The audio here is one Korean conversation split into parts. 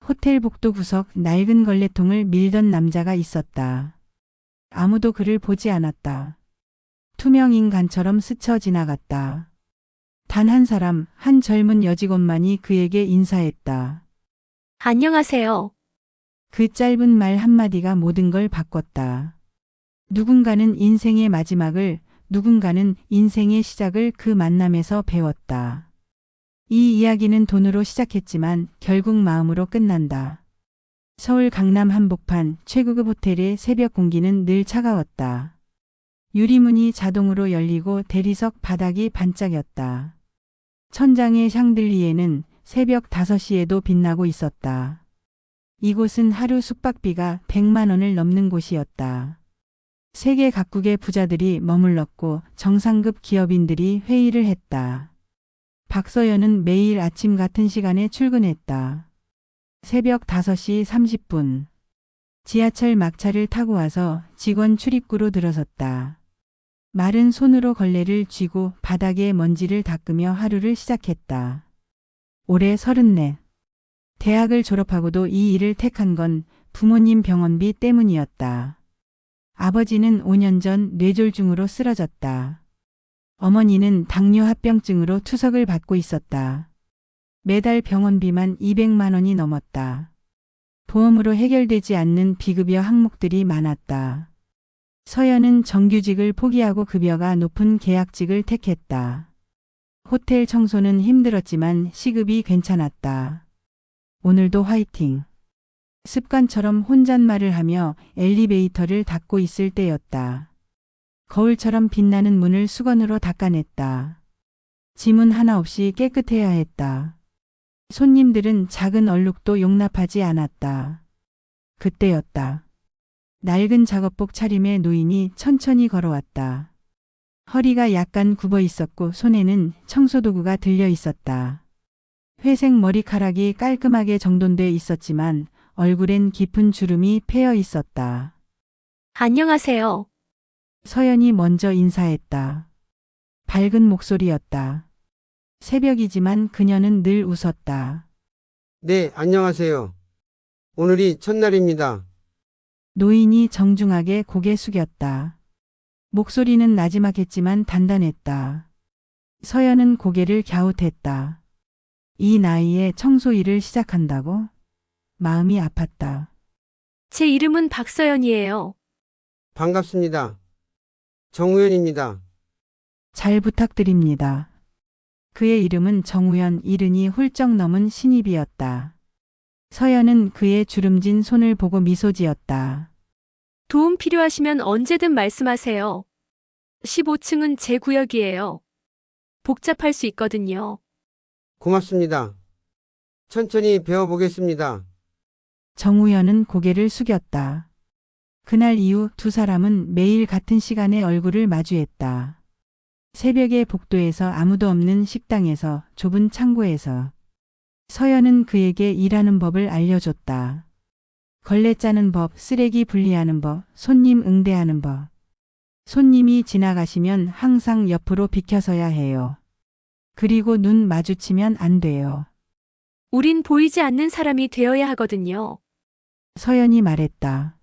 호텔 복도 구석 낡은 걸레통을 밀던 남자가 있었다. 아무도 그를 보지 않았다. 투명 인간처럼 스쳐 지나갔다. 단 한 사람, 한 젊은 여직원만이 그에게 인사했다. 안녕하세요. 그 짧은 말 한마디가 모든 걸 바꿨다. 누군가는 인생의 마지막을, 누군가는 인생의 시작을 그 만남에서 배웠다. 이 이야기는 돈으로 시작했지만 결국 마음으로 끝난다. 서울 강남 한복판 최고급 호텔의 새벽 공기는 늘 차가웠다. 유리문이 자동으로 열리고 대리석 바닥이 반짝였다. 천장의 샹들리에는 새벽 5시에도 빛나고 있었다. 이곳은 하루 숙박비가 100만 원을 넘는 곳이었다. 세계 각국의 부자들이 머물렀고 정상급 기업인들이 회의를 했다. 박서연은 매일 아침 같은 시간에 출근했다. 새벽 5시 30분. 지하철 막차를 타고 와서 직원 출입구로 들어섰다. 마른 손으로 걸레를 쥐고 바닥에 먼지를 닦으며 하루를 시작했다. 올해 34. 대학을 졸업하고도 이 일을 택한 건 부모님 병원비 때문이었다. 아버지는 5년 전 뇌졸중으로 쓰러졌다. 어머니는 당뇨 합병증으로 투석을 받고 있었다. 매달 병원비만 200만 원이 넘었다. 보험으로 해결되지 않는 비급여 항목들이 많았다. 서연은 정규직을 포기하고 급여가 높은 계약직을 택했다. 호텔 청소는 힘들었지만 시급이 괜찮았다. 오늘도 화이팅. 습관처럼 혼잣말을 하며 엘리베이터를 닫고 있을 때였다. 거울처럼 빛나는 문을 수건으로 닦아냈다. 짐은 하나 없이 깨끗해야 했다. 손님들은 작은 얼룩도 용납하지 않았다. 그때였다. 낡은 작업복 차림의 노인이 천천히 걸어왔다. 허리가 약간 굽어 있었고 손에는 청소도구가 들려 있었다. 회색 머리카락이 깔끔하게 정돈돼 있었지만 얼굴엔 깊은 주름이 패여 있었다. 안녕하세요. 서연이 먼저 인사했다. 밝은 목소리였다. 새벽이지만 그녀는 늘 웃었다. 네, 안녕하세요. 오늘이 첫날입니다. 노인이 정중하게 고개 숙였다. 목소리는 나지막했지만 단단했다. 서연은 고개를 갸웃했다. 이 나이에 청소 일을 시작한다고? 마음이 아팠다. 제 이름은 박서연이에요. 반갑습니다. 정우현입니다. 잘 부탁드립니다. 그의 이름은 정우현, 이른이 훌쩍 넘은 신입이었다. 서연은 그의 주름진 손을 보고 미소 지었다. 도움 필요하시면 언제든 말씀하세요. 15층은 제 구역이에요. 복잡할 수 있거든요. 고맙습니다. 천천히 배워보겠습니다. 정우현은 고개를 숙였다. 그날 이후 두 사람은 매일 같은 시간에 얼굴을 마주했다. 새벽의 복도에서 아무도 없는 식당에서 좁은 창고에서 서연은 그에게 일하는 법을 알려줬다. 걸레 짜는 법, 쓰레기 분리하는 법, 손님 응대하는 법. 손님이 지나가시면 항상 옆으로 비켜서야 해요. 그리고 눈 마주치면 안 돼요. 우린 보이지 않는 사람이 되어야 하거든요. 서연이 말했다.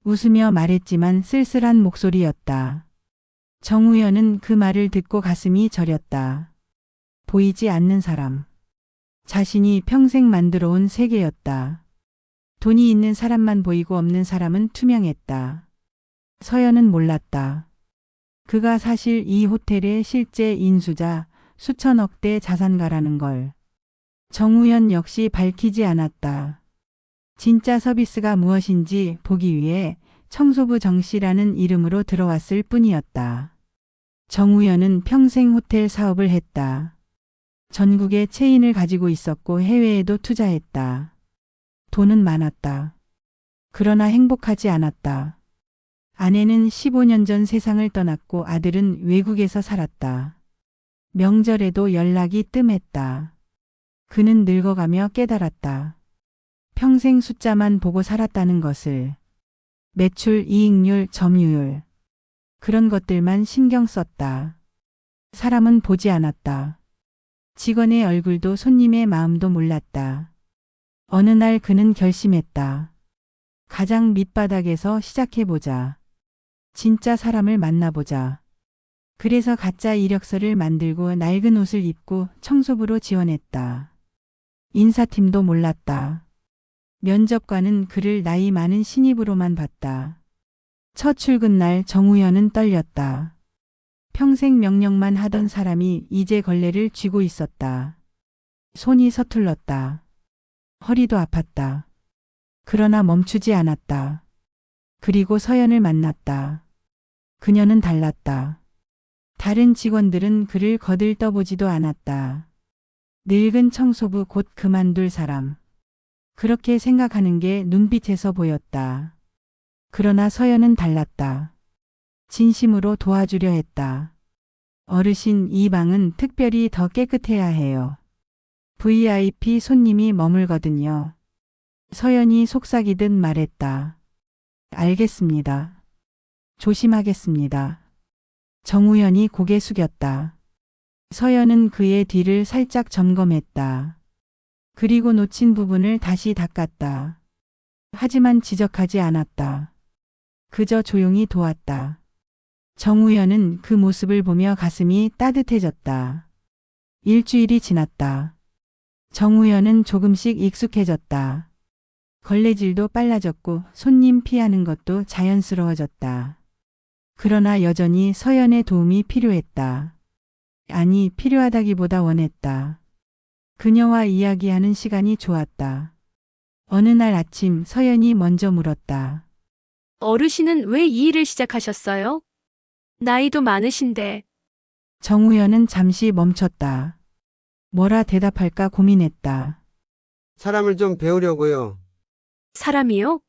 웃으며 말했지만 쓸쓸한 목소리였다. 정우현은 그 말을 듣고 가슴이 저렸다. 보이지 않는 사람. 자신이 평생 만들어 온 세계였다. 돈이 있는 사람만 보이고 없는 사람은 투명했다. 서연은 몰랐다. 그가 사실 이 호텔의 실제 인수자, 수천억대 자산가라는 걸. 정우현 역시 밝히지 않았다. 진짜 서비스가 무엇인지 보기 위해 청소부 정씨라는 이름으로 들어왔을 뿐이었다. 정우현은 평생 호텔 사업을 했다. 전국에 체인을 가지고 있었고 해외에도 투자했다. 돈은 많았다. 그러나 행복하지 않았다. 아내는 15년 전 세상을 떠났고 아들은 외국에서 살았다. 명절에도 연락이 뜸했다. 그는 늙어가며 깨달았다. 평생 숫자만 보고 살았다는 것을. 매출, 이익률, 점유율. 그런 것들만 신경 썼다. 사람은 보지 않았다. 직원의 얼굴도 손님의 마음도 몰랐다. 어느 날 그는 결심했다. 가장 밑바닥에서 시작해보자. 진짜 사람을 만나보자. 그래서 가짜 이력서를 만들고 낡은 옷을 입고 청소부로 지원했다. 인사팀도 몰랐다. 면접관은 그를 나이 많은 신입으로만 봤다. 첫 출근 날 정우현은 떨렸다. 평생 명령만 하던 사람이 이제 걸레를 쥐고 있었다. 손이 서툴렀다. 허리도 아팠다. 그러나 멈추지 않았다. 그리고 서연을 만났다. 그녀는 달랐다. 다른 직원들은 그를 거들떠보지도 않았다. 늙은 청소부 곧 그만둘 사람. 그렇게 생각하는 게 눈빛에서 보였다. 그러나 서연은 달랐다. 진심으로 도와주려 했다. 어르신, 이 방은 특별히 더 깨끗해야 해요. VIP 손님이 머물거든요. 서연이 속삭이듯 말했다. 알겠습니다. 조심하겠습니다. 정우현이 고개 숙였다. 서연은 그의 뒤를 살짝 점검했다. 그리고 놓친 부분을 다시 닦았다. 하지만 지적하지 않았다. 그저 조용히 도왔다. 정우현은 그 모습을 보며 가슴이 따뜻해졌다. 일주일이 지났다. 정우현은 조금씩 익숙해졌다. 걸레질도 빨라졌고 손님 피하는 것도 자연스러워졌다. 그러나 여전히 서연의 도움이 필요했다. 아니, 필요하다기보다 원했다. 그녀와 이야기하는 시간이 좋았다. 어느 날 아침 서연이 먼저 물었다. 어르신은 왜 이 일을 시작하셨어요? 나이도 많으신데. 정우현은 잠시 멈췄다. 뭐라 대답할까 고민했다. 사람을 좀 배우려고요. 사람이요?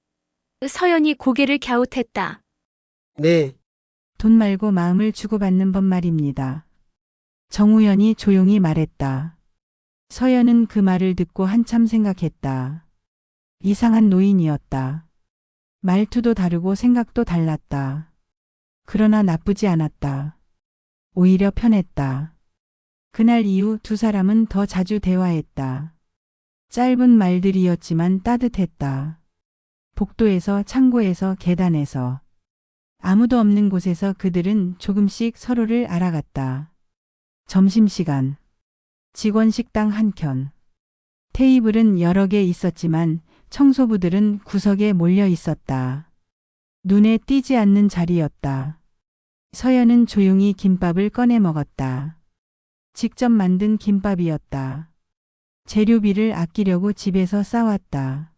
서연이 고개를 갸웃했다. 네, 돈 말고 마음을 주고받는 법 말입니다. 정우현이 조용히 말했다. 서연은 그 말을 듣고 한참 생각했다. 이상한 노인이었다. 말투도 다르고 생각도 달랐다. 그러나 나쁘지 않았다. 오히려 편했다. 그날 이후 두 사람은 더 자주 대화했다. 짧은 말들이었지만 따뜻했다. 복도에서, 창고에서, 계단에서. 아무도 없는 곳에서 그들은 조금씩 서로를 알아갔다. 점심시간. 직원 식당 한켠. 테이블은 여러 개 있었지만 청소부들은 구석에 몰려 있었다. 눈에 띄지 않는 자리였다. 서연은 조용히 김밥을 꺼내 먹었다. 직접 만든 김밥이었다. 재료비를 아끼려고 집에서 싸왔다.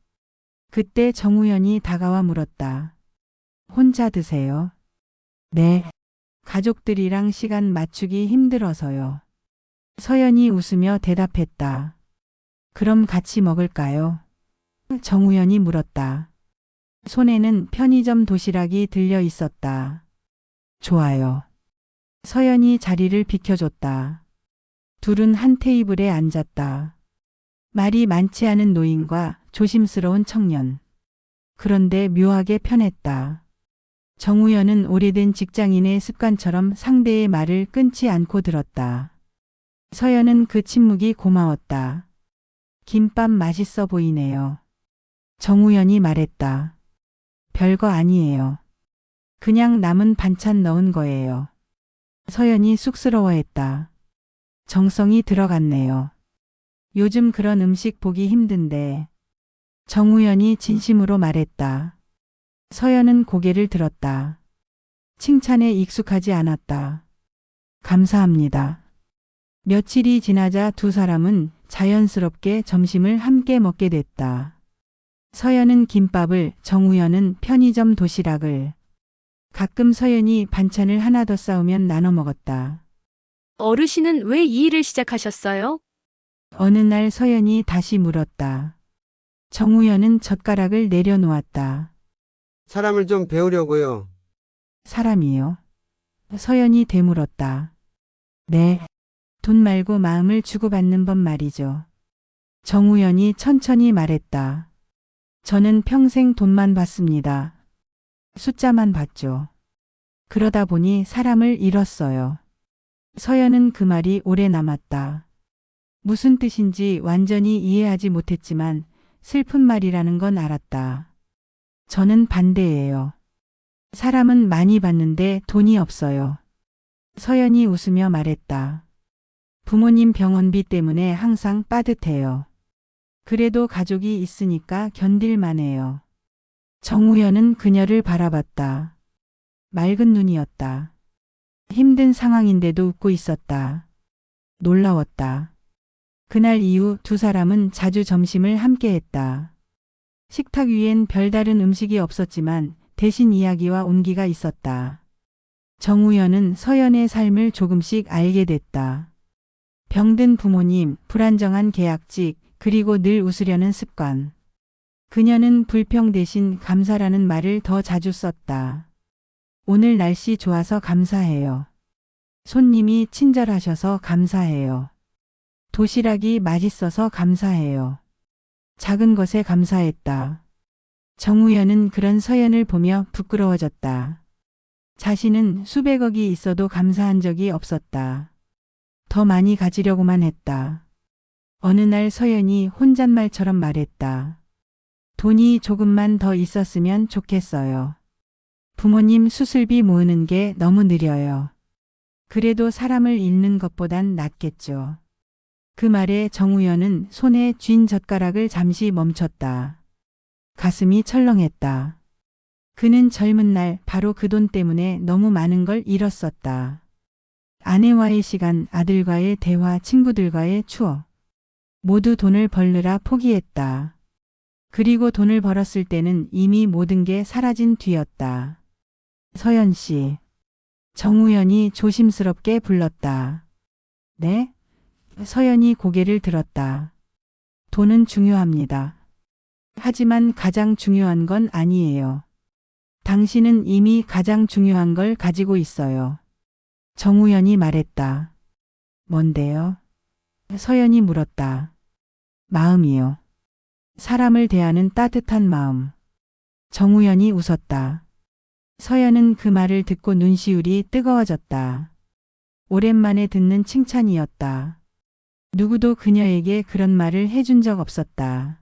그때 정우현이 다가와 물었다. 혼자 드세요? 네. 가족들이랑 시간 맞추기 힘들어서요. 서연이 웃으며 대답했다. 그럼 같이 먹을까요? 정우현이 물었다. 손에는 편의점 도시락이 들려 있었다. 좋아요. 서연이 자리를 비켜줬다. 둘은 한 테이블에 앉았다. 말이 많지 않은 노인과 조심스러운 청년. 그런데 묘하게 편했다. 정우현은 오래된 직장인의 습관처럼 상대의 말을 끊지 않고 들었다. 서연은 그 침묵이 고마웠다. 김밥 맛있어 보이네요. 정우현이 말했다. 별거 아니에요. 그냥 남은 반찬 넣은 거예요. 서연이 쑥스러워했다. 정성이 들어갔네요. 요즘 그런 음식 보기 힘든데. 정우현이 진심으로 말했다. 서연은 고개를 들었다. 칭찬에 익숙하지 않았다. 감사합니다. 며칠이 지나자 두 사람은 자연스럽게 점심을 함께 먹게 됐다. 서연은 김밥을, 정우현은 편의점 도시락을. 가끔 서연이 반찬을 하나 더 싸우면 나눠 먹었다. 어르신은 왜 이 일을 시작하셨어요? 어느 날 서연이 다시 물었다. 정우현은 젓가락을 내려놓았다. 사람을 좀 배우려고요. 사람이요? 서연이 되물었다. 네. 돈 말고 마음을 주고받는 법 말이죠. 정우현이 천천히 말했다. 저는 평생 돈만 받습니다. 숫자만 봤죠. 그러다 보니 사람을 잃었어요. 서연은 그 말이 오래 남았다. 무슨 뜻인지 완전히 이해하지 못했지만 슬픈 말이라는 건 알았다. 저는 반대예요. 사람은 많이 받는데 돈이 없어요. 서연이 웃으며 말했다. 부모님 병원비 때문에 항상 빠듯해요. 그래도 가족이 있으니까 견딜만 해요. 정우현은 그녀를 바라봤다. 맑은 눈이었다. 힘든 상황인데도 웃고 있었다. 놀라웠다. 그날 이후 두 사람은 자주 점심을 함께 했다. 식탁 위엔 별다른 음식이 없었지만 대신 이야기와 온기가 있었다. 정우현은 서연의 삶을 조금씩 알게 됐다. 병든 부모님, 불안정한 계약직, 그리고 늘 웃으려는 습관. 그녀는 불평 대신 감사라는 말을 더 자주 썼다. 오늘 날씨 좋아서 감사해요. 손님이 친절하셔서 감사해요. 도시락이 맛있어서 감사해요. 작은 것에 감사했다. 정우현은 그런 서연을 보며 부끄러워졌다. 자신은 수백억이 있어도 감사한 적이 없었다. 더 많이 가지려고만 했다. 어느 날 서연이 혼잣말처럼 말했다. 돈이 조금만 더 있었으면 좋겠어요. 부모님 수술비 모으는 게 너무 느려요. 그래도 사람을 잃는 것보단 낫겠죠. 그 말에 정우현은 손에 쥔 젓가락을 잠시 멈췄다. 가슴이 철렁했다. 그는 젊은 날 바로 그 돈 때문에 너무 많은 걸 잃었었다. 아내와의 시간, 아들과의 대화, 친구들과의 추억. 모두 돈을 벌느라 포기했다. 그리고 돈을 벌었을 때는 이미 모든 게 사라진 뒤였다. 서연 씨. 정우현이 조심스럽게 불렀다. 네? 서연이 고개를 들었다. 돈은 중요합니다. 하지만 가장 중요한 건 아니에요. 당신은 이미 가장 중요한 걸 가지고 있어요. 정우현이 말했다. 뭔데요? 서연이 물었다. 마음이요. 사람을 대하는 따뜻한 마음. 정우현이 웃었다. 서연은 그 말을 듣고 눈시울이 뜨거워졌다. 오랜만에 듣는 칭찬이었다. 누구도 그녀에게 그런 말을 해준 적 없었다.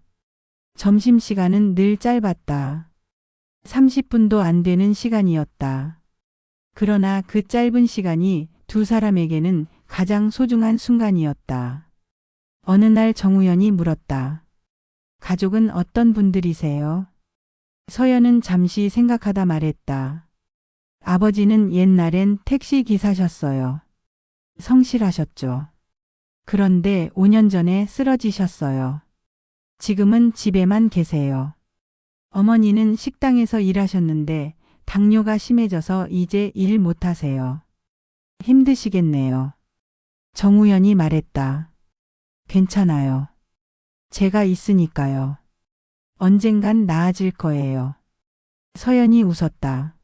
점심시간은 늘 짧았다. 30분도 안 되는 시간이었다. 그러나 그 짧은 시간이 두 사람에게는 가장 소중한 순간이었다. 어느 날 정우현이 물었다. 가족은 어떤 분들이세요? 서연은 잠시 생각하다 말했다. 아버지는 옛날엔 택시 기사셨어요. 성실하셨죠. 그런데 5년 전에 쓰러지셨어요. 지금은 집에만 계세요. 어머니는 식당에서 일하셨는데 당뇨가 심해져서 이제 일 못하세요. 힘드시겠네요. 정우현이 말했다. 괜찮아요. 제가 있으니까요. 언젠간 나아질 거예요. 서연이 웃었다.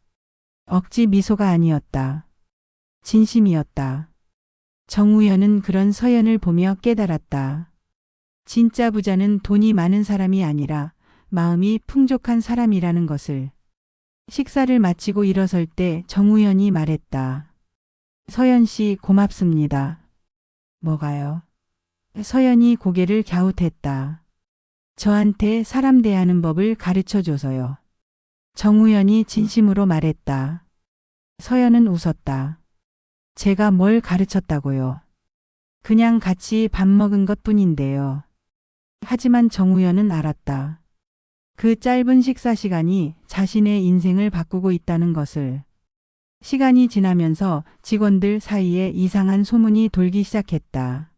억지 미소가 아니었다. 진심이었다. 정우현은 그런 서연을 보며 깨달았다. 진짜 부자는 돈이 많은 사람이 아니라 마음이 풍족한 사람이라는 것을. 식사를 마치고 일어설 때 정우현이 말했다. 서연 씨 고맙습니다. 뭐가요? 서연이 고개를 갸웃했다. 저한테 사람 대하는 법을 가르쳐줘서요. 정우현이 진심으로 말했다. 서연은 웃었다. 제가 뭘 가르쳤다고요? 그냥 같이 밥 먹은 것뿐인데요. 하지만 정우현은 알았다. 그 짧은 식사 시간이 자신의 인생을 바꾸고 있다는 것을. 시간이 지나면서 직원들 사이에 이상한 소문이 돌기 시작했다.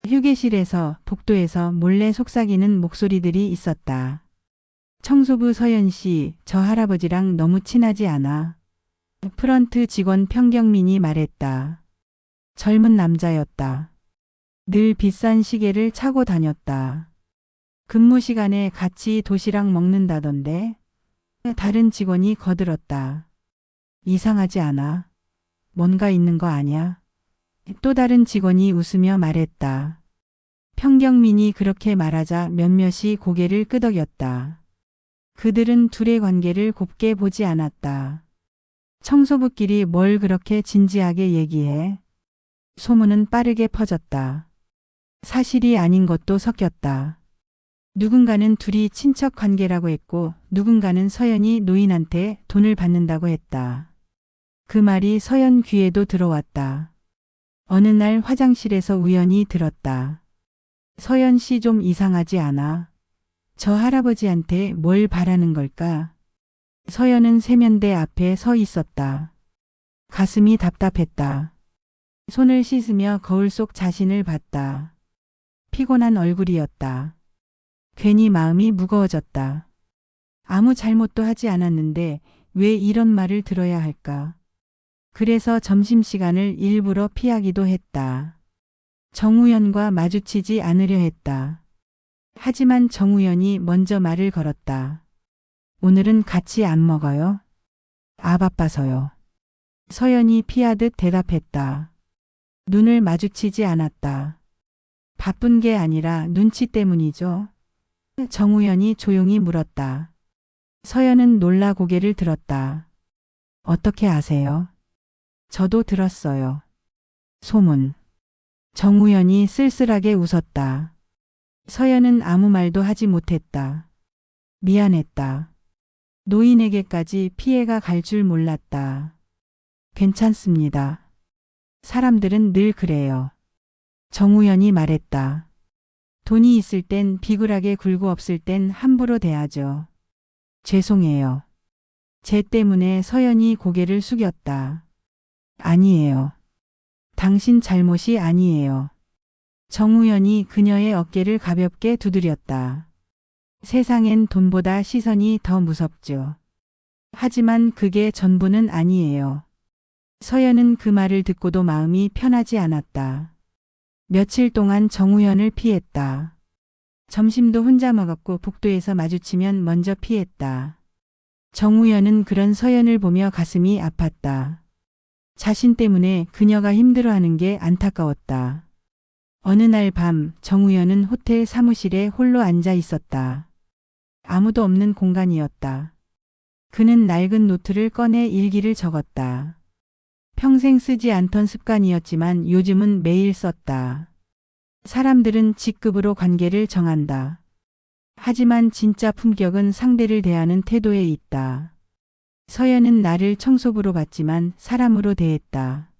휴게실에서, 복도에서 몰래 속삭이는 목소리들이 있었다. 청소부 서연 씨, 저 할아버지랑 너무 친하지 않아? 프런트 직원 평경민이 말했다. 젊은 남자였다. 늘 비싼 시계를 차고 다녔다. 근무 시간에 같이 도시락 먹는다던데? 다른 직원이 거들었다. 이상하지 않아? 뭔가 있는 거 아냐? 또 다른 직원이 웃으며 말했다. 평경민이 그렇게 말하자 몇몇이 고개를 끄덕였다. 그들은 둘의 관계를 곱게 보지 않았다. 청소부끼리 뭘 그렇게 진지하게 얘기해? 소문은 빠르게 퍼졌다. 사실이 아닌 것도 섞였다. 누군가는 둘이 친척 관계라고 했고 누군가는 서연이 노인한테 돈을 받는다고 했다. 그 말이 서연 귀에도 들어왔다. 어느 날 화장실에서 우연히 들었다. 서연 씨 좀 이상하지 않아? 저 할아버지한테 뭘 바라는 걸까? 서연은 세면대 앞에 서 있었다. 가슴이 답답했다. 손을 씻으며 거울 속 자신을 봤다. 피곤한 얼굴이었다. 괜히 마음이 무거워졌다. 아무 잘못도 하지 않았는데 왜 이런 말을 들어야 할까? 그래서 점심시간을 일부러 피하기도 했다. 정우현과 마주치지 않으려 했다. 하지만 정우현이 먼저 말을 걸었다. 오늘은 같이 안 먹어요? 바빠서요. 서연이 피하듯 대답했다. 눈을 마주치지 않았다. 바쁜 게 아니라 눈치 때문이죠. 정우현이 조용히 물었다. 서연은 놀라 고개를 들었다. 어떻게 아세요? 저도 들었어요. 소문. 정우현이 쓸쓸하게 웃었다. 서연은 아무 말도 하지 못했다. 미안했다. 노인에게까지 피해가 갈 줄 몰랐다. 괜찮습니다. 사람들은 늘 그래요. 정우현이 말했다. 돈이 있을 땐 비굴하게 굴고 없을 땐 함부로 대하죠. 죄송해요. 쟤 때문에 서연이 고개를 숙였다. 아니에요. 당신 잘못이 아니에요. 정우현이 그녀의 어깨를 가볍게 두드렸다. 세상엔 돈보다 시선이 더 무섭죠. 하지만 그게 전부는 아니에요. 서연은 그 말을 듣고도 마음이 편하지 않았다. 며칠 동안 정우현을 피했다. 점심도 혼자 먹었고 복도에서 마주치면 먼저 피했다. 정우현은 그런 서연을 보며 가슴이 아팠다. 자신 때문에 그녀가 힘들어하는 게 안타까웠다. 어느 날 밤 정우현은 호텔 사무실에 홀로 앉아 있었다. 아무도 없는 공간이었다. 그는 낡은 노트를 꺼내 일기를 적었다. 평생 쓰지 않던 습관이었지만 요즘은 매일 썼다. 사람들은 직급으로 관계를 정한다. 하지만 진짜 품격은 상대를 대하는 태도에 있다. 서연은 나를 청소부로 봤지만 사람으로 대했다.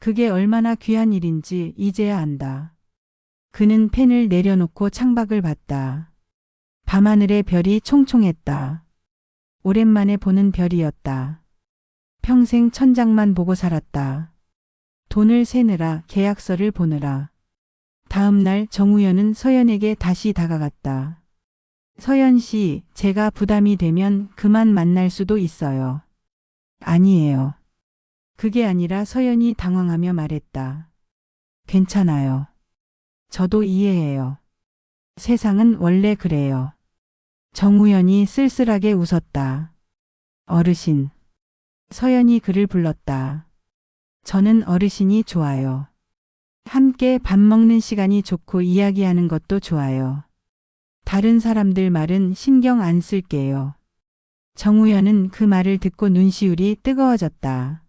그게 얼마나 귀한 일인지 이제야 안다. 그는 펜을 내려놓고 창밖을 봤다. 밤하늘의 별이 총총했다. 오랜만에 보는 별이었다. 평생 천장만 보고 살았다. 돈을 세느라 계약서를 보느라. 다음 날 정우현은 서연에게 다시 다가갔다. 서연 씨, 제가 부담이 되면 그만 만날 수도 있어요. 아니에요. 그게 아니라 서연이 당황하며 말했다. 괜찮아요. 저도 이해해요. 세상은 원래 그래요. 정우현이 쓸쓸하게 웃었다. 어르신. 서연이 그를 불렀다. 저는 어르신이 좋아요. 함께 밥 먹는 시간이 좋고 이야기하는 것도 좋아요. 다른 사람들 말은 신경 안 쓸게요. 정우현은 그 말을 듣고 눈시울이 뜨거워졌다.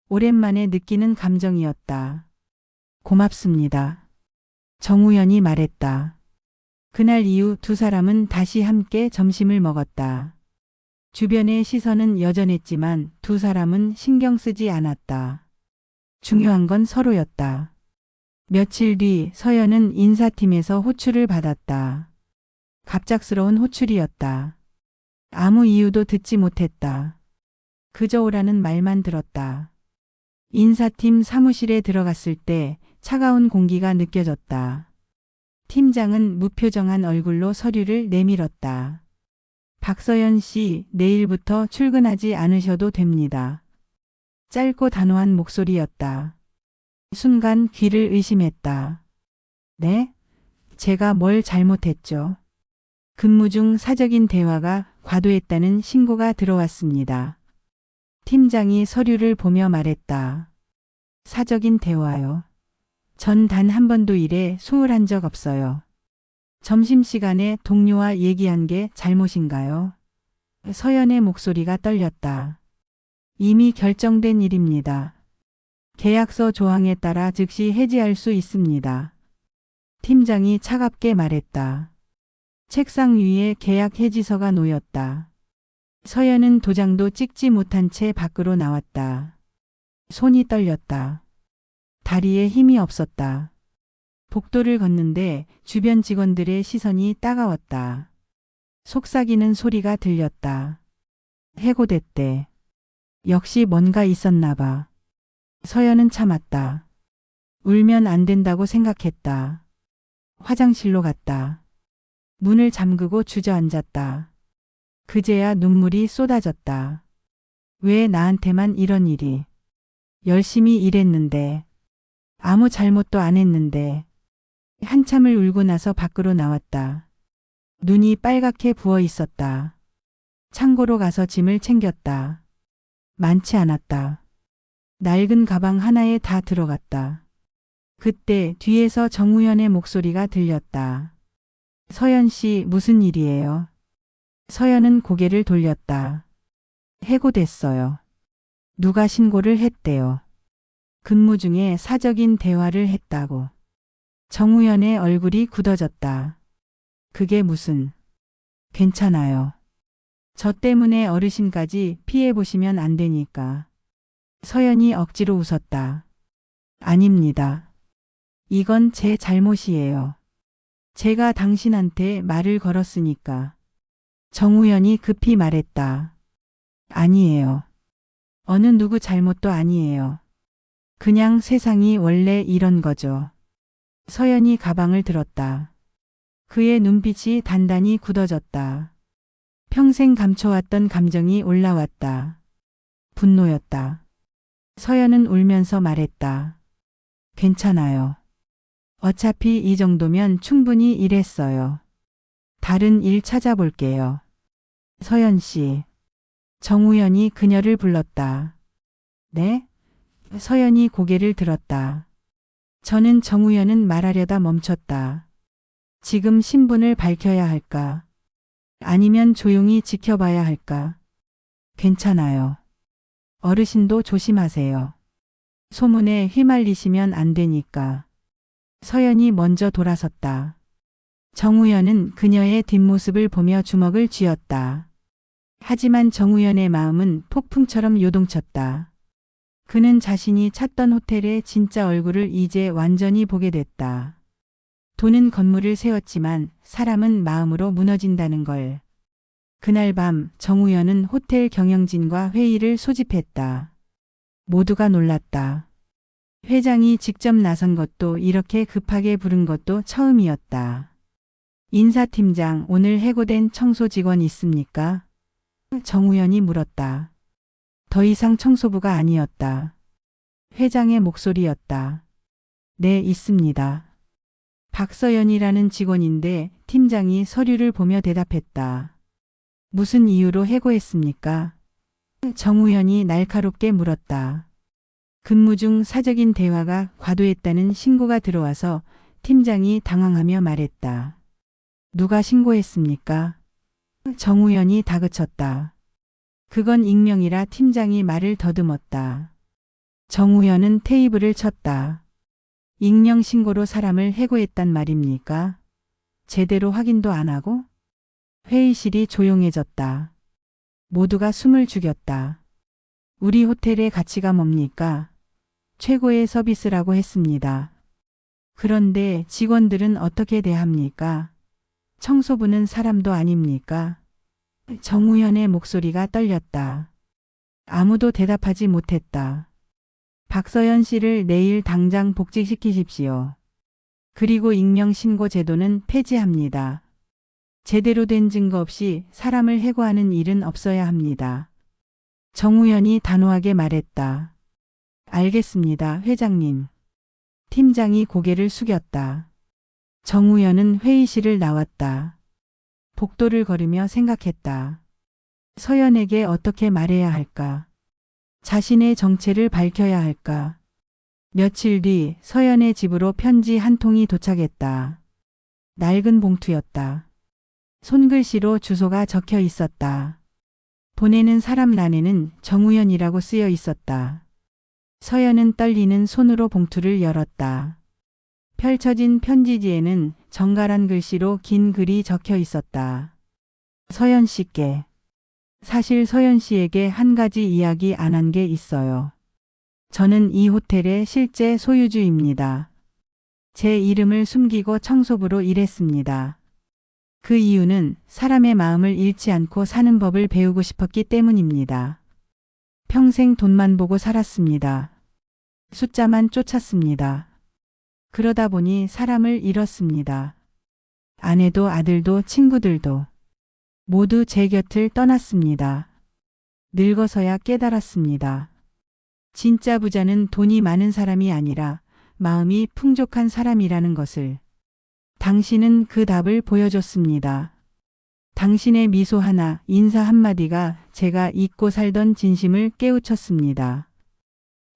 오랜만에 느끼는 감정이었다. 고맙습니다. 정우현이 말했다. 그날 이후 두 사람은 다시 함께 점심을 먹었다. 주변의 시선은 여전했지만 두 사람은 신경 쓰지 않았다. 중요한 건 서로였다. 며칠 뒤 서연은 인사팀에서 호출을 받았다. 갑작스러운 호출이었다. 아무 이유도 듣지 못했다. 그저 오라는 말만 들었다. 인사팀 사무실에 들어갔을 때 차가운 공기가 느껴졌다. 팀장은 무표정한 얼굴로 서류를 내밀었다. 박서연 씨, 내일부터 출근하지 않으셔도 됩니다. 짧고 단호한 목소리였다. 순간 귀를 의심했다. 네? 제가 뭘 잘못했죠? 근무 중 사적인 대화가 과도했다는 신고가 들어왔습니다. 팀장이 서류를 보며 말했다. 사적인 대화요. 전 단 한 번도 일에 소홀한 적 없어요. 점심시간에 동료와 얘기한 게 잘못인가요? 서연의 목소리가 떨렸다. 이미 결정된 일입니다. 계약서 조항에 따라 즉시 해지할 수 있습니다. 팀장이 차갑게 말했다. 책상 위에 계약 해지서가 놓였다. 서연은 도장도 찍지 못한 채 밖으로 나왔다. 손이 떨렸다. 다리에 힘이 없었다. 복도를 걷는데 주변 직원들의 시선이 따가웠다. 속삭이는 소리가 들렸다. 해고됐대. 역시 뭔가 있었나 봐. 서연은 참았다. 울면 안 된다고 생각했다. 화장실로 갔다. 문을 잠그고 주저앉았다. 그제야 눈물이 쏟아졌다. 왜 나한테만 이런 일이. 열심히 일했는데. 아무 잘못도 안 했는데. 한참을 울고 나서 밖으로 나왔다. 눈이 빨갛게 부어 있었다. 창고로 가서 짐을 챙겼다. 많지 않았다. 낡은 가방 하나에 다 들어갔다. 그때 뒤에서 정우현의 목소리가 들렸다. 서연 씨, 무슨 일이에요? 서연은 고개를 돌렸다. 해고됐어요. 누가 신고를 했대요. 근무 중에 사적인 대화를 했다고. 정우현의 얼굴이 굳어졌다. 그게 무슨. 괜찮아요. 저 때문에 어르신까지 피해보시면 안 되니까. 서연이 억지로 웃었다. 아닙니다. 이건 제 잘못이에요. 제가 당신한테 말을 걸었으니까. 정우현이 급히 말했다. 아니에요. 어느 누구 잘못도 아니에요. 그냥 세상이 원래 이런 거죠. 서연이 가방을 들었다. 그의 눈빛이 단단히 굳어졌다. 평생 감춰왔던 감정이 올라왔다. 분노였다. 서연은 울면서 말했다. 괜찮아요. 어차피 이 정도면 충분히 일했어요. 다른 일 찾아볼게요. 서연 씨. 정우현이 그녀를 불렀다. 네? 서연이 고개를 들었다. 저는 정우현은 말하려다 멈췄다. 지금 신분을 밝혀야 할까? 아니면 조용히 지켜봐야 할까? 괜찮아요. 어르신도 조심하세요. 소문에 휘말리시면 안 되니까. 서연이 먼저 돌아섰다. 정우현은 그녀의 뒷모습을 보며 주먹을 쥐었다. 하지만 정우현의 마음은 폭풍처럼 요동쳤다. 그는 자신이 찾던 호텔의 진짜 얼굴을 이제 완전히 보게 됐다. 돈은 건물을 세웠지만 사람은 마음으로 무너진다는 걸. 그날 밤 정우현은 호텔 경영진과 회의를 소집했다. 모두가 놀랐다. 회장이 직접 나선 것도 이렇게 급하게 부른 것도 처음이었다. 인사팀장, 오늘 해고된 청소 직원 있습니까? 정우현이 물었다. 더 이상 청소부가 아니었다. 회장의 목소리였다. 네, 있습니다. 박서연이라는 직원인데 팀장이 서류를 보며 대답했다. 무슨 이유로 해고했습니까? 정우현이 날카롭게 물었다. 근무 중 사적인 대화가 과도했다는 신고가 들어와서 팀장이 당황하며 말했다. 누가 신고했습니까? 정우현이 다그쳤다. 그건 익명이라 팀장이 말을 더듬었다. 정우현은 테이블을 쳤다. 익명 신고로 사람을 해고했단 말입니까? 제대로 확인도 안 하고? 회의실이 조용해졌다. 모두가 숨을 죽였다. 우리 호텔의 가치가 뭡니까? 최고의 서비스라고 했습니다. 그런데 직원들은 어떻게 대합니까? 청소부는 사람도 아닙니까? 정우현의 목소리가 떨렸다. 아무도 대답하지 못했다. 박서연 씨를 내일 당장 복직시키십시오. 그리고 익명 신고 제도는 폐지합니다. 제대로 된 증거 없이 사람을 해고하는 일은 없어야 합니다. 정우현이 단호하게 말했다. 알겠습니다, 회장님. 팀장이 고개를 숙였다. 정우현은 회의실을 나왔다. 복도를 걸으며 생각했다. 서연에게 어떻게 말해야 할까? 자신의 정체를 밝혀야 할까? 며칠 뒤 서연의 집으로 편지 한 통이 도착했다. 낡은 봉투였다. 손글씨로 주소가 적혀 있었다. 보내는 사람란에는 정우현이라고 쓰여 있었다. 서연은 떨리는 손으로 봉투를 열었다. 펼쳐진 편지지에는 정갈한 글씨로 긴 글이 적혀 있었다. 서연 씨께. 사실 서연 씨에게 한 가지 이야기 안 한 게 있어요. 저는 이 호텔의 실제 소유주입니다. 제 이름을 숨기고 청소부로 일했습니다. 그 이유는 사람의 마음을 잃지 않고 사는 법을 배우고 싶었기 때문입니다. 평생 돈만 보고 살았습니다. 숫자만 쫓았습니다. 그러다 보니 사람을 잃었습니다. 아내도 아들도 친구들도 모두 제 곁을 떠났습니다. 늙어서야 깨달았습니다. 진짜 부자는 돈이 많은 사람이 아니라 마음이 풍족한 사람이라는 것을. 당신은 그 답을 보여줬습니다. 당신의 미소 하나, 인사 한마디가 제가 잊고 살던 진심을 깨우쳤습니다.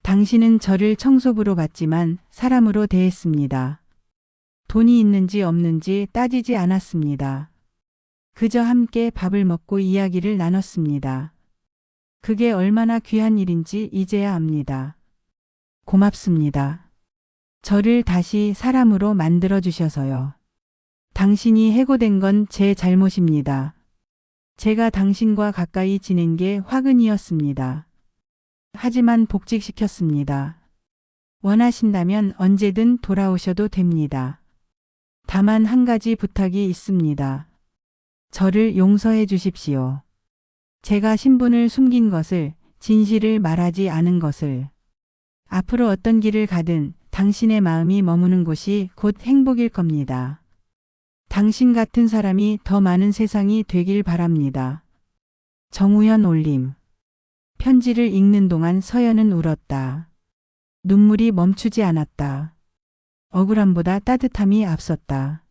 당신은 저를 청소부로 봤지만 사람으로 대했습니다. 돈이 있는지 없는지 따지지 않았습니다. 그저 함께 밥을 먹고 이야기를 나눴습니다. 그게 얼마나 귀한 일인지 이제야 압니다. 고맙습니다. 저를 다시 사람으로 만들어 주셔서요. 당신이 해고된 건 제 잘못입니다. 제가 당신과 가까이 지낸 게 화근이었습니다. 하지만 복직시켰습니다. 원하신다면 언제든 돌아오셔도 됩니다. 다만 한 가지 부탁이 있습니다. 저를 용서해 주십시오. 제가 신분을 숨긴 것을, 진실을 말하지 않은 것을. 앞으로 어떤 길을 가든 당신의 마음이 머무는 곳이 곧 행복일 겁니다. 당신 같은 사람이 더 많은 세상이 되길 바랍니다. 정우현 올림. 편지를 읽는 동안 서연은 울었다. 눈물이 멈추지 않았다. 억울함보다 따뜻함이 앞섰다.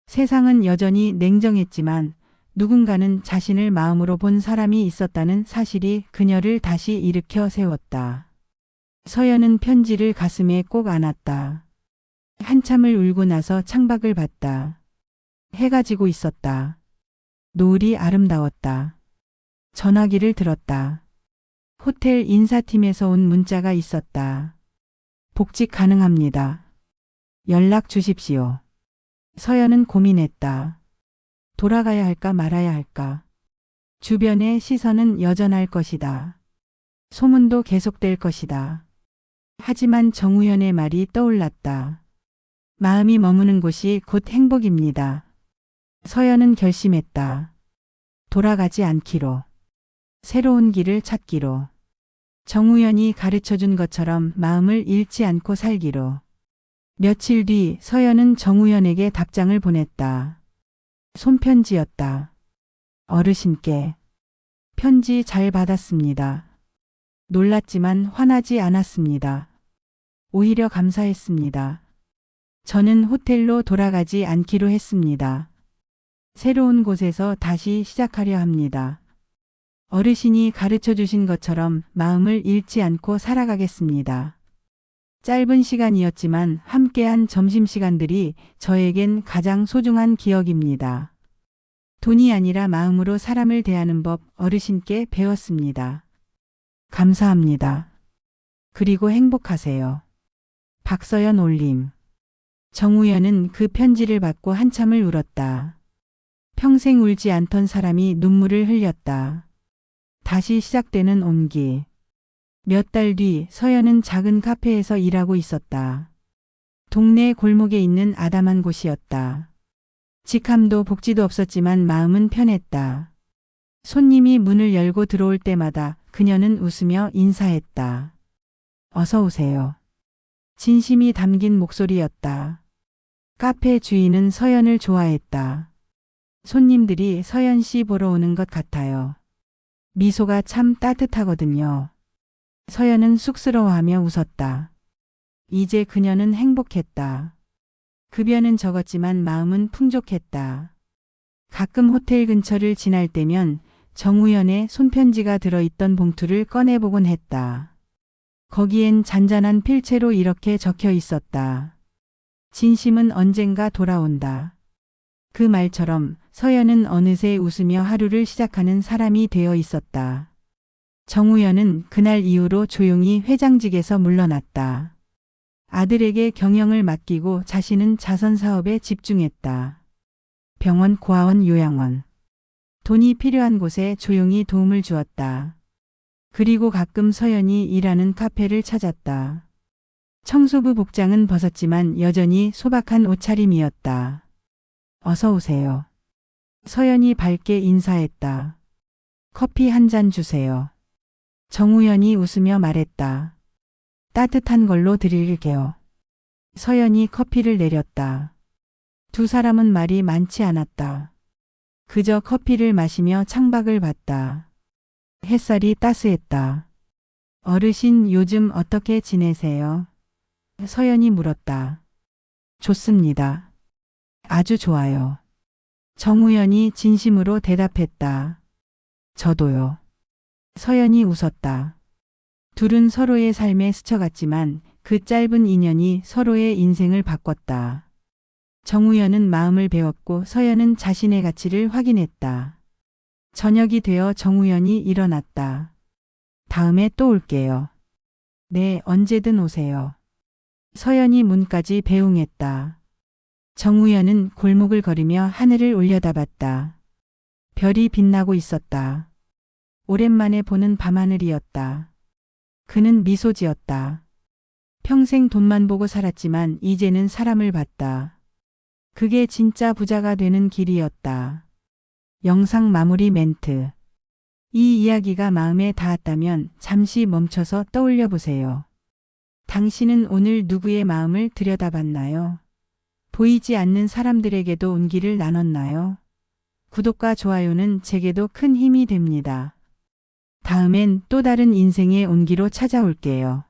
세상은 여전히 냉정했지만 누군가는 자신을 마음으로 본 사람이 있었다는 사실이 그녀를 다시 일으켜 세웠다. 서연은 편지를 가슴에 꼭 안았다. 한참을 울고 나서 창밖을 봤다. 해가 지고 있었다. 노을이 아름다웠다. 전화기를 들었다. 호텔 인사팀에서 온 문자가 있었다. 복직 가능합니다. 연락 주십시오. 서연은 고민했다. 돌아가야 할까 말아야 할까. 주변의 시선은 여전할 것이다. 소문도 계속될 것이다. 하지만 정우현의 말이 떠올랐다. 마음이 머무는 곳이 곧 행복입니다. 서연은 결심했다. 돌아가지 않기로. 새로운 길을 찾기로. 정우현이 가르쳐준 것처럼 마음을 잃지 않고 살기로. 며칠 뒤 서연은 정우현에게 답장을 보냈다. 손편지였다. 어르신께. 편지 잘 받았습니다. 놀랐지만 화나지 않았습니다. 오히려 감사했습니다. 저는 호텔로 돌아가지 않기로 했습니다. 새로운 곳에서 다시 시작하려 합니다. 어르신이 가르쳐 주신 것처럼 마음을 잃지 않고 살아가겠습니다. 짧은 시간이었지만 함께한 점심시간들이 저에겐 가장 소중한 기억입니다. 돈이 아니라 마음으로 사람을 대하는 법 어르신께 배웠습니다. 감사합니다. 그리고 행복하세요. 박서연 올림. 정우현은 그 편지를 받고 한참을 울었다. 평생 울지 않던 사람이 눈물을 흘렸다. 다시 시작되는 온기. 몇 달 뒤 서연은 작은 카페에서 일하고 있었다. 동네 골목에 있는 아담한 곳이었다. 직함도 복지도 없었지만 마음은 편했다. 손님이 문을 열고 들어올 때마다 그녀는 웃으며 인사했다. 어서 오세요. 진심이 담긴 목소리였다. 카페 주인은 서연을 좋아했다. 손님들이 서연 씨 보러 오는 것 같아요. 미소가 참 따뜻하거든요. 서연은 쑥스러워하며 웃었다. 이제 그녀는 행복했다. 급여는 적었지만 마음은 풍족했다. 가끔 호텔 근처를 지날 때면 정우현의 손편지가 들어있던 봉투를 꺼내보곤 했다. 거기엔 잔잔한 필체로 이렇게 적혀 있었다. 진심은 언젠가 돌아온다. 그 말처럼 서연은 어느새 웃으며 하루를 시작하는 사람이 되어 있었다. 정우현은 그날 이후로 조용히 회장직에서 물러났다. 아들에게 경영을 맡기고 자신은 자선 사업에 집중했다. 병원, 고아원, 요양원. 돈이 필요한 곳에 조용히 도움을 주었다. 그리고 가끔 서연이 일하는 카페를 찾았다. 청소부 복장은 벗었지만 여전히 소박한 옷차림이었다. 어서 오세요. 서연이 밝게 인사했다. 커피 한 잔 주세요. 정우현이 웃으며 말했다. 따뜻한 걸로 드릴게요. 서연이 커피를 내렸다. 두 사람은 말이 많지 않았다. 그저 커피를 마시며 창밖을 봤다. 햇살이 따스했다. 어르신 요즘 어떻게 지내세요? 서연이 물었다. 좋습니다. 아주 좋아요. 정우현이 진심으로 대답했다. 저도요. 서연이 웃었다. 둘은 서로의 삶에 스쳐갔지만 그 짧은 인연이 서로의 인생을 바꿨다. 정우현은 마음을 배웠고 서연은 자신의 가치를 확인했다. 저녁이 되어 정우현이 일어났다. 다음에 또 올게요. 네, 언제든 오세요. 서연이 문까지 배웅했다. 정우현은 골목을 걸으며 하늘을 올려다봤다. 별이 빛나고 있었다. 오랜만에 보는 밤하늘이었다. 그는 미소 지었다. 평생 돈만 보고 살았지만 이제는 사람을 봤다. 그게 진짜 부자가 되는 길이었다. 영상 마무리 멘트. 이 이야기가 마음에 닿았다면 잠시 멈춰서 떠올려 보세요. 당신은 오늘 누구의 마음을 들여다봤나요? 보이지 않는 사람들에게도 온기를 나눴나요? 구독과 좋아요는 제게도 큰 힘이 됩니다. 다음엔 또 다른 인생의 온기로 찾아올게요.